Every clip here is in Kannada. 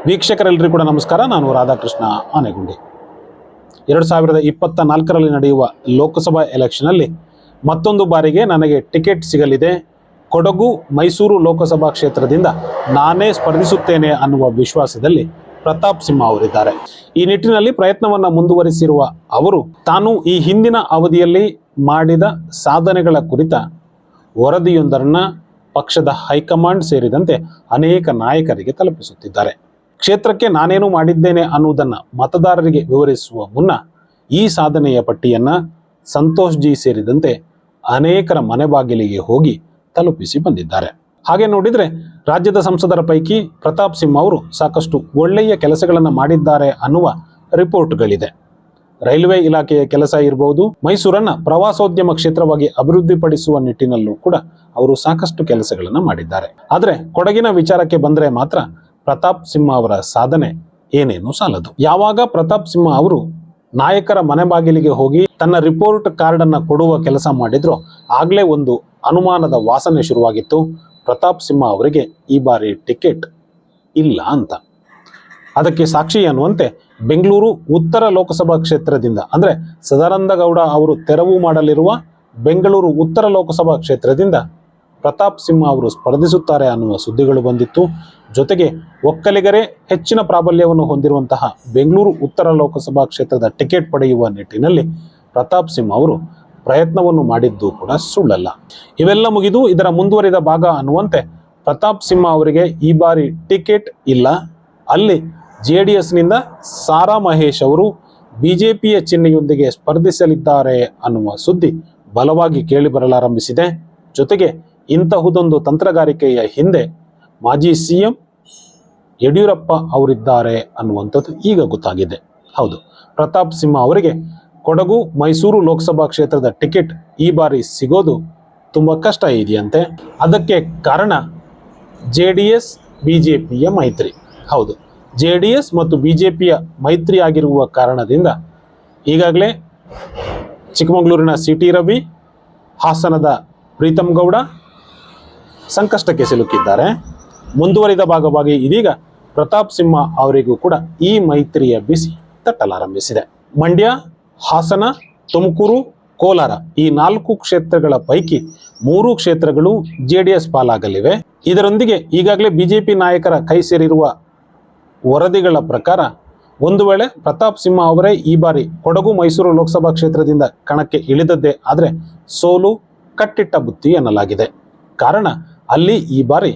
ವೀಕ್ಷಕರೆಲ್ಲರಿಗೂ ಕೂಡ ನಮಸ್ಕಾರ. ನಾನು ರಾಧಾಕೃಷ್ಣ ಆನೆಗುಂಡಿ. 2024ರಲ್ಲಿ ನಡೆಯುವ ಲೋಕಸಭಾ ಎಲೆಕ್ಷನಲ್ಲಿ ಮತ್ತೊಂದು ಬಾರಿಗೆ ನನಗೆ ಟಿಕೆಟ್ ಸಿಗಲಿದೆ. ಕೊಡಗು ಮೈಸೂರು ಲೋಕಸಭಾ ಕ್ಷೇತ್ರದಿಂದ ನಾನೇ ಸ್ಪರ್ಧಿಸುತ್ತೇನೆ ಅನ್ನುವ ವಿಶ್ವಾಸದಲ್ಲಿ ಪ್ರತಾಪ್ ಸಿಂಹ ಅವರಿದ್ದಾರೆ. ಈ ನಿಟ್ಟಿನಲ್ಲಿ ಪ್ರಯತ್ನವನ್ನು ಮುಂದುವರಿಸಿರುವ ಅವರು ತಾನು ಈ ಹಿಂದಿನ ಅವಧಿಯಲ್ಲಿ ಮಾಡಿದ ಸಾಧನೆಗಳ ಕುರಿತ ವರದಿಯೊಂದನ್ನು ಪಕ್ಷದ ಹೈಕಮಾಂಡ್ ಸೇರಿದಂತೆ ಅನೇಕ ನಾಯಕರಿಗೆ ತಲುಪಿಸುತ್ತಿದ್ದಾರೆ. ಕ್ಷೇತ್ರಕ್ಕೆ ನಾನೇನು ಮಾಡಿದ್ದೇನೆ ಅನ್ನುವುದನ್ನು ಮತದಾರರಿಗೆ ವಿವರಿಸುವ ಮುನ್ನ ಈ ಸಾಧನೆಯ ಪಟ್ಟಿಯನ್ನು ಸಂತೋಷ್ ಜಿ ಸೇರಿದಂತೆ ಅನೇಕರ ಮನೆ ಬಾಗಿಲಿಗೆ ಹೋಗಿ ತಲುಪಿಸಿ ಬಂದಿದ್ದಾರೆ. ಹಾಗೆ ನೋಡಿದರೆ ರಾಜ್ಯದ ಸಂಸದರ ಪೈಕಿ ಪ್ರತಾಪ್ ಸಿಂಹ ಅವರು ಸಾಕಷ್ಟು ಒಳ್ಳೆಯ ಕೆಲಸಗಳನ್ನು ಮಾಡಿದ್ದಾರೆ ಅನ್ನುವ ರಿಪೋರ್ಟ್ಗಳಿದೆ. ರೈಲ್ವೆ ಇಲಾಖೆಯ ಕೆಲಸ ಇರಬಹುದು, ಮೈಸೂರನ್ನ ಪ್ರವಾಸೋದ್ಯಮ ಕ್ಷೇತ್ರವಾಗಿ ಅಭಿವೃದ್ಧಿಪಡಿಸುವ ನಿಟ್ಟಿನಲ್ಲೂ ಕೂಡ ಅವರು ಸಾಕಷ್ಟು ಕೆಲಸಗಳನ್ನು ಮಾಡಿದ್ದಾರೆ. ಆದರೆ ಕೊಡಗಿನ ವಿಚಾರಕ್ಕೆ ಬಂದರೆ ಮಾತ್ರ ಪ್ರತಾಪ್ ಸಿಂಹ ಅವರ ಸಾಧನೆ ಏನೇನು ಸಾಲದು. ಯಾವಾಗ ಪ್ರತಾಪ್ ಸಿಂಹ ಅವರು ನಾಯಕರ ಮನೆ ಬಾಗಿಲಿಗೆ ಹೋಗಿ ತನ್ನ ರಿಪೋರ್ಟ್ ಕಾರ್ಡ್ ಅನ್ನ ಕೊಡುವ ಕೆಲಸ ಮಾಡಿದ್ರು, ಆಗ್ಲೇ ಒಂದು ಅನುಮಾನದ ವಾಸನೆ ಶುರುವಾಗಿತ್ತು. ಪ್ರತಾಪ್ ಸಿಂಹ ಅವರಿಗೆ ಈ ಬಾರಿ ಟಿಕೆಟ್ ಇಲ್ಲ ಅಂತ. ಅದಕ್ಕೆ ಸಾಕ್ಷಿ ಅನ್ನುವಂತೆ ಬೆಂಗಳೂರು ಉತ್ತರ ಲೋಕಸಭಾ ಕ್ಷೇತ್ರದಿಂದ ಅಂದ್ರೆ ಸದಾನಂದ ಗೌಡ ಅವರು ತೆರವು ಮಾಡಲಿರುವ ಬೆಂಗಳೂರು ಉತ್ತರ ಲೋಕಸಭಾ ಕ್ಷೇತ್ರದಿಂದ ಪ್ರತಾಪ್ ಸಿಂಹ ಅವರು ಸ್ಪರ್ಧಿಸುತ್ತಾರೆ ಅನ್ನುವ ಸುದ್ದಿಗಳು ಬಂದಿತ್ತು. ಜೊತೆಗೆ ಒಕ್ಕಲಿಗರೇ ಹೆಚ್ಚಿನ ಪ್ರಾಬಲ್ಯವನ್ನು ಹೊಂದಿರುವಂತಹ ಬೆಂಗಳೂರು ಉತ್ತರ ಲೋಕಸಭಾ ಕ್ಷೇತ್ರದ ಟಿಕೆಟ್ ಪಡೆಯುವ ನಿಟ್ಟಿನಲ್ಲಿ ಪ್ರತಾಪ್ ಸಿಂಹ ಅವರು ಪ್ರಯತ್ನವನ್ನು ಮಾಡಿದ್ದು ಕೂಡ ಸುಳ್ಳಲ್ಲ. ಇವೆಲ್ಲ ಮುಗಿದು ಇದರ ಮುಂದುವರಿದ ಭಾಗ ಅನ್ನುವಂತೆ ಪ್ರತಾಪ್ ಸಿಂಹ ಅವರಿಗೆ ಈ ಬಾರಿ ಟಿಕೆಟ್ ಇಲ್ಲ. ಅಲ್ಲಿ JDSನಿಂದ ಸಾರಾ ಮಹೇಶ್ ಅವರು ಬಿಜೆಪಿಯ ಚಿಹ್ನೆಯೊಂದಿಗೆ ಸ್ಪರ್ಧಿಸಲಿದ್ದಾರೆ ಅನ್ನುವ ಸುದ್ದಿ ಬಲವಾಗಿ ಕೇಳಿ ಬರಲಾರಂಭಿಸಿದೆ. ಜೊತೆಗೆ ಇಂತಹುದೊಂದು ತಂತ್ರಗಾರಿಕೆಯ ಹಿಂದೆ ಮಾಜಿ CM ಯಡಿಯೂರಪ್ಪ ಅವರಿದ್ದಾರೆ ಅನ್ನುವಂಥದ್ದು ಈಗ ಗೊತ್ತಾಗಿದೆ. ಹೌದು, ಪ್ರತಾಪ್ ಸಿಂಹ ಅವರಿಗೆ ಕೊಡಗು ಮೈಸೂರು ಲೋಕಸಭಾ ಕ್ಷೇತ್ರದ ಟಿಕೆಟ್ ಈ ಬಾರಿ ಸಿಗೋದು ತುಂಬ ಕಷ್ಟ ಇದೆಯಂತೆ. ಅದಕ್ಕೆ ಕಾರಣ JDS BJPಯ ಮೈತ್ರಿ. ಹೌದು, JDS ಮತ್ತು BJPಯ ಮೈತ್ರಿ ಆಗಿರುವ ಕಾರಣದಿಂದ ಈಗಾಗಲೇ ಚಿಕ್ಕಮಗಳೂರಿನ CT ರವಿ, ಹಾಸನದ ಪ್ರೀತಮ್ ಗೌಡ ಸಂಕಷ್ಟಕ್ಕೆ ಸಿಲುಕಿದ್ದಾರೆ. ಮುಂದುವರಿದ ಭಾಗವಾಗಿ ಇದೀಗ ಪ್ರತಾಪ್ ಸಿಂಹ ಅವರಿಗೂ ಕೂಡ ಈ ಮೈತ್ರಿಯ ಬಿಸಿ ತಟ್ಟಲಾರಂಭಿಸಿದೆ. ಮಂಡ್ಯ, ಹಾಸನ, ತುಮಕೂರು, ಕೋಲಾರ ಈ 4 ಕ್ಷೇತ್ರಗಳ ಪೈಕಿ 3 ಕ್ಷೇತ್ರಗಳು JDS ಪಾಲಾಗಲಿವೆ. ಇದರೊಂದಿಗೆ ಈಗಾಗಲೇ BJP ನಾಯಕರ ಕೈ ಸೇರಿರುವ ವರದಿಗಳ ಪ್ರಕಾರ ಒಂದು ವೇಳೆ ಪ್ರತಾಪ್ ಸಿಂಹ ಅವರೇ ಈ ಬಾರಿ ಕೊಡಗು ಮೈಸೂರು ಲೋಕಸಭಾ ಕ್ಷೇತ್ರದಿಂದ ಕಣಕ್ಕೆ ಇಳಿದದ್ದೇ ಆದರೆ ಸೋಲು ಕಟ್ಟಿಟ್ಟ ಬುತ್ತಿ ಎನ್ನಲಾಗಿದೆ. ಕಾರಣ ಅಲ್ಲಿ ಈ ಬಾರಿ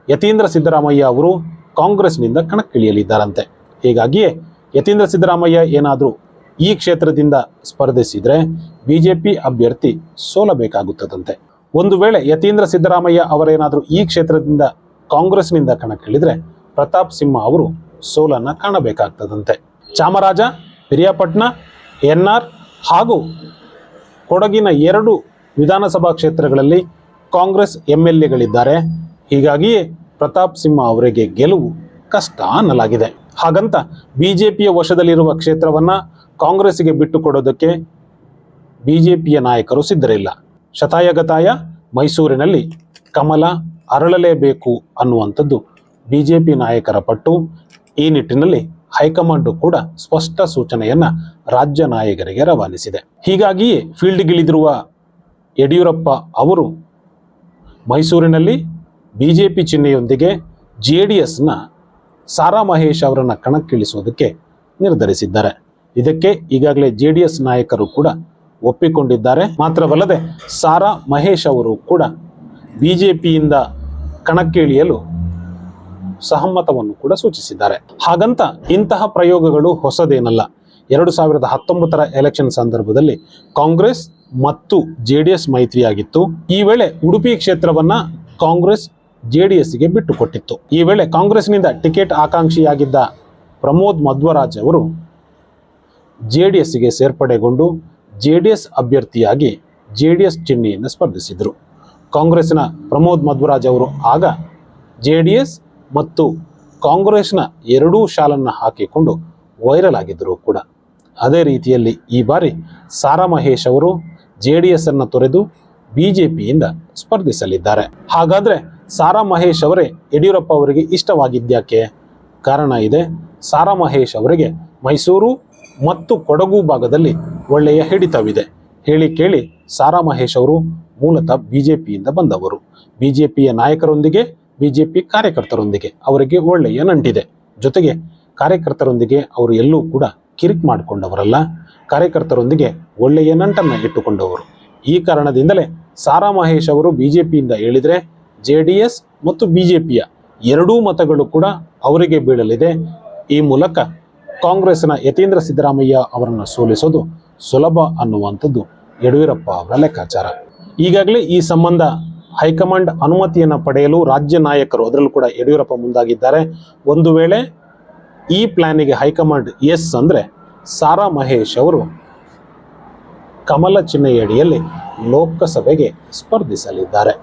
ಯತೀಂದ್ರ ಸಿದ್ದರಾಮಯ್ಯ ಅವರು ಕಾಂಗ್ರೆಸ್ನಿಂದ ಕಣಕ್ಕಿಳಿಯಲಿದ್ದಾರಂತೆ. ಹೀಗಾಗಿಯೇ ಯತೀಂದ್ರ ಸಿದ್ದರಾಮಯ್ಯ ಏನಾದರೂ ಈ ಕ್ಷೇತ್ರದಿಂದ ಸ್ಪರ್ಧಿಸಿದರೆ BJP ಅಭ್ಯರ್ಥಿ ಸೋಲಬೇಕಾಗುತ್ತದಂತೆ. ಒಂದು ವೇಳೆ ಯತೀಂದ್ರ ಸಿದ್ದರಾಮಯ್ಯ ಅವರೇನಾದರೂ ಈ ಕ್ಷೇತ್ರದಿಂದ ಕಾಂಗ್ರೆಸ್ನಿಂದ ಕಣಕ್ಕಿಳಿದ್ರೆ ಪ್ರತಾಪ್ ಸಿಂಹ ಅವರು ಸೋಲನ್ನು ಕಾಣಬೇಕಾಗ್ತದಂತೆ. ಚಾಮರಾಜ, ಪಿರಿಯಾಪಟ್ಟಣ, NR ಹಾಗೂ ಕೊಡಗಿನ 2 ವಿಧಾನಸಭಾ ಕ್ಷೇತ್ರಗಳಲ್ಲಿ ಕಾಂಗ್ರೆಸ್ MLAಗಳಿದ್ದಾರೆ. ಹೀಗಾಗಿಯೇ ಪ್ರತಾಪ್ ಸಿಂಹ ಅವರಿಗೆ ಗೆಲುವು ಕಷ್ಟ ಅನ್ನಲಾಗಿದೆ. ಹಾಗಂತ BJPಯ ವಶದಲ್ಲಿರುವ ಕ್ಷೇತ್ರವನ್ನ ಕಾಂಗ್ರೆಸ್ಗೆ ಬಿಟ್ಟುಕೊಡೋದಕ್ಕೆ BJPಯ ನಾಯಕರು ಸಿದ್ಧರಿಲ್ಲ. ಶತಾಯಗತಾಯ ಮೈಸೂರಿನಲ್ಲಿ ಕಮಲ ಅರಳಲೇಬೇಕು ಅನ್ನುವಂಥದ್ದು BJP ನಾಯಕರ ಪಟ್ಟು. ಈ ನಿಟ್ಟಿನಲ್ಲಿ ಹೈಕಮಾಂಡ್ ಕೂಡ ಸ್ಪಷ್ಟ ಸೂಚನೆಯನ್ನ ರಾಜ್ಯ ನಾಯಕರಿಗೆ ರವಾನಿಸಿದೆ. ಹೀಗಾಗಿಯೇ ಫೀಲ್ಡ್ಗಿಳಿದಿರುವ ಯಡಿಯೂರಪ್ಪ ಅವರು ಮೈಸೂರಿನಲ್ಲಿ BJP ಚಿಹ್ನೆಯೊಂದಿಗೆ JDSನ ಸಾರಾ ಮಹೇಶ್ ಅವರನ್ನು ಕಣಕ್ಕಿಳಿಸೋದಕ್ಕೆ ನಿರ್ಧರಿಸಿದ್ದಾರೆ. ಇದಕ್ಕೆ ಈಗಾಗಲೇ JDS ನಾಯಕರು ಕೂಡ ಒಪ್ಪಿಕೊಂಡಿದ್ದಾರೆ. ಮಾತ್ರವಲ್ಲದೆ ಸಾರಾ ಮಹೇಶ್ ಅವರು ಕೂಡ BJPಯಿಂದ ಕಣಕ್ಕೆ ಇಳಿಯಲು ಸಹಮತವನ್ನು ಕೂಡ ಸೂಚಿಸಿದ್ದಾರೆ. ಹಾಗಂತ ಇಂತಹ ಪ್ರಯೋಗಗಳು ಹೊಸದೇನಲ್ಲ. 2019ರ ಎಲೆಕ್ಷನ್ ಸಂದರ್ಭದಲ್ಲಿ ಕಾಂಗ್ರೆಸ್ ಮತ್ತು JDS ಮೈತ್ರಿಯಾಗಿತ್ತು. ಈ ವೇಳೆ ಉಡುಪಿ ಕ್ಷೇತ್ರವನ್ನ ಕಾಂಗ್ರೆಸ್ JDSಗೆ ಬಿಟ್ಟುಕೊಟ್ಟಿತ್ತು. ಈ ವೇಳೆ ಕಾಂಗ್ರೆಸ್ನಿಂದ ಟಿಕೆಟ್ ಆಕಾಂಕ್ಷಿಯಾಗಿದ್ದ ಪ್ರಮೋದ್ ಮಧ್ವರಾಜ್ ಅವರು JDSಗೆ ಸೇರ್ಪಡೆಗೊಂಡು JDS ಅಭ್ಯರ್ಥಿಯಾಗಿ JDS ಚಿಹ್ನೆಯಿಂದ ಸ್ಪರ್ಧಿಸಿದರು. ಕಾಂಗ್ರೆಸ್ನ ಪ್ರಮೋದ್ ಮಧ್ವರಾಜ್ ಅವರು ಆಗ JDS ಮತ್ತು ಕಾಂಗ್ರೆಸ್ನ 2 ಶಾಲನ್ನು ಹಾಕಿಕೊಂಡು ವೈರಲ್ ಆಗಿದ್ದರು ಕೂಡ. ಅದೇ ರೀತಿಯಲ್ಲಿ ಈ ಬಾರಿ ಸಾರಾ ಮಹೇಶ್ ಅವರು JDS ಅನ್ನು ತೊರೆದು BJPಯಿಂದ ಸ್ಪರ್ಧಿಸಲಿದ್ದಾರೆ. ಹಾಗಾದ್ರೆ ಸಾರಾ ಮಹೇಶ್ ಅವರೇ ಯಡಿಯೂರಪ್ಪ ಅವರಿಗೆ ಇಷ್ಟವಾಗಿದ್ಯಾಕೆ? ಕಾರಣ ಇದೆ. ಸಾರಾ ಮಹೇಶ್ ಅವರಿಗೆ ಮೈಸೂರು ಮತ್ತು ಕೊಡಗು ಭಾಗದಲ್ಲಿ ಒಳ್ಳೆಯ ಹಿಡಿತವಿದೆ. ಹೇಳಿ ಕೇಳಿ ಸಾರಾ ಮಹೇಶ್ ಅವರು ಮೂಲತಃ ಬಿಜೆಪಿಯಿಂದ ಬಂದವರು. ಬಿಜೆಪಿಯ ನಾಯಕರೊಂದಿಗೆ, ಬಿಜೆಪಿ ಕಾರ್ಯಕರ್ತರೊಂದಿಗೆ ಅವರಿಗೆ ಒಳ್ಳೆಯ ನಂಟಿದೆ. ಜೊತೆಗೆ ಕಾರ್ಯಕರ್ತರೊಂದಿಗೆ ಅವರು ಎಲ್ಲೂ ಕೂಡ ಕಿರಿಕ್ ಮಾಡಿಕೊಂಡವರಲ್ಲ, ಕಾರ್ಯಕರ್ತರೊಂದಿಗೆ ಒಳ್ಳೆಯ ನಂಟನ್ನು ಇಟ್ಟುಕೊಂಡವರು. ಈ ಕಾರಣದಿಂದಲೇ ಸಾರಾ ಮಹೇಶ್ ಅವರು ಬಿಜೆಪಿಯಿಂದ ಹೇಳಿದರೆ JDS ಮತ್ತು ಬಿಜೆಪಿಯ ಎರಡೂ ಮತಗಳು ಕೂಡ ಅವರಿಗೆ ಬೀಳಲಿದೆ. ಈ ಮೂಲಕ ಕಾಂಗ್ರೆಸ್ನ ಯತೀಂದ್ರ ಸಿದ್ದರಾಮಯ್ಯ ಅವರನ್ನು ಸೋಲಿಸೋದು ಸುಲಭ ಅನ್ನುವಂಥದ್ದು ಯಡಿಯೂರಪ್ಪ ಅವರ ಲೆಕ್ಕಾಚಾರ. ಈಗಾಗಲೇ ಈ ಸಂಬಂಧ ಹೈಕಮಾಂಡ್ ಅನುಮತಿಯನ್ನು ಪಡೆಯಲು ರಾಜ್ಯ ನಾಯಕರು, ಅದರಲ್ಲೂ ಕೂಡ ಯಡಿಯೂರಪ್ಪ ಮುಂದಾಗಿದ್ದಾರೆ. ಒಂದು ವೇಳೆ ಈ ಪ್ಲಾನಿಗೆ ಹೈಕಮಾಂಡ್ ಎಸ್ ಅಂದರೆ ಸಾರಾ ಮಹೇಶ್ ಅವರು ಕಮಲ ಚಿಹ್ನೆಯಡಿಯಲ್ಲಿ ಲೋಕಸಭೆಗೆ ಸ್ಪರ್ಧಿಸಲಿದ್ದಾರೆ.